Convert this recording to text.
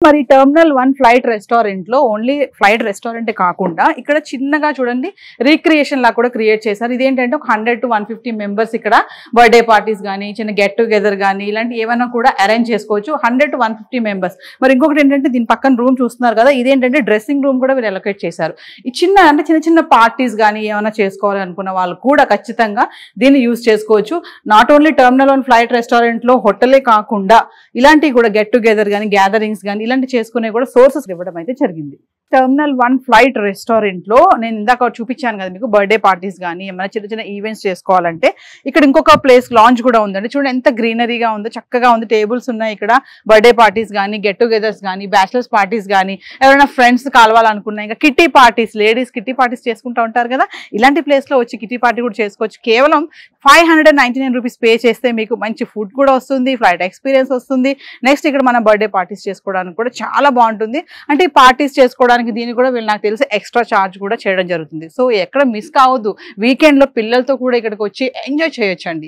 మరి terminal 1 flight restaurant లో only flight restaurant కాకుండా ఇక్కడ చిన్నగా చూడండి రీక్రియేషన్ లా కూడా క్రియేట్ చేశారు. ఇదేంటంటే ఒక 100 to 150 మెంబర్స్ ఇక్కడ బర్త్డే పార్టీస్ కానీ చిన్న గెట్ టుగెదర్ కానీ ఇలాంటి ఏమైనా కూడా అరేంజ్ చేసుకోవచ్చు. 100 to 150 మెంబర్స్. మరి ఇంకొకటి ఏంటంటే దీని పక్కన రూమ్ చూస్తున్నారు కదా, ఇదేంటంటే డ్రెస్సింగ్ రూమ్ కూడా వీళ్ళు అలొకేట్ చేశారు. ఈ చిన్న చిన్న పార్టీస్ కానీ ఏమైనా చేసుకోవాలనుకున్న వాళ్ళు కూడా ఖచ్చితంగా దీన్ని యూజ్ చేసుకోవచ్చు. Not only terminal 1 flight restaurant లో హోటలే కాకుండా ఇలాంటివి కూడా గెట్ టుగెదర్ కానీ గ్యాదరింగ్స్ కానీ ఇలాంటి చేసుకునే కూడా సోర్సెస్ ఇవ్వడం అయితే జరిగింది. టర్మినల్ 1 ఫ్లైట్ రెస్టారెంట్ లో నేను ఇందాక చూపించాను కదా మీకు, బర్త్డే పార్టీస్ కానీ ఏమైనా చిన్న ఈవెంట్స్ చేసుకోవాలంటే ఇక్కడ ఇంకొక ప్లేస్ లాంచ్ కూడా ఉందండి. చూడండి ఎంత గ్రీనరీగా ఉందో, చక్కగా ఉంది. టేబుల్స్ ఉన్నాయి ఇక్కడ. బర్త్డే పార్టీస్ కానీ గెట్ టుగెదర్స్ కానీ బ్యాచిలర్స్ పార్టీస్ కానీ ఎవరైనా ఫ్రెండ్స్ కలవాలనుకున్నా, ఇంకా kitty parties, ladies kitty parties చేసుకుంటూ ఉంటారు కదా, ఇలాంటి ప్లేస్ లో వచ్చి కిట్టి పార్టీ కూడా చేసుకోవచ్చు. కేవలం 599 రూపీస్ పే చేస్తే మీకు మంచి ఫుడ్ కూడా వస్తుంది, ఫ్లైట్ ఎక్స్పీరియన్స్ వస్తుంది. నెక్స్ట్ ఇక్కడ మన బర్త్డే పార్టీస్ చేసుకోవడానికి కూడా చాలా బాగుంటుంది. అంటే ఈ పార్టీస్ చేసుకోవడానికి దీన్ని కూడా వీళ్ళు నాకు తెలిసి ఎక్స్ట్రా ఛార్జ్ కూడా చేయడం జరుగుతుంది. సో ఎక్కడ మిస్ కావద్దు. వీకెండ్ లో పిల్లలతో కూడా ఇక్కడికి వచ్చి ఎంజాయ్ చేయొచ్చండి.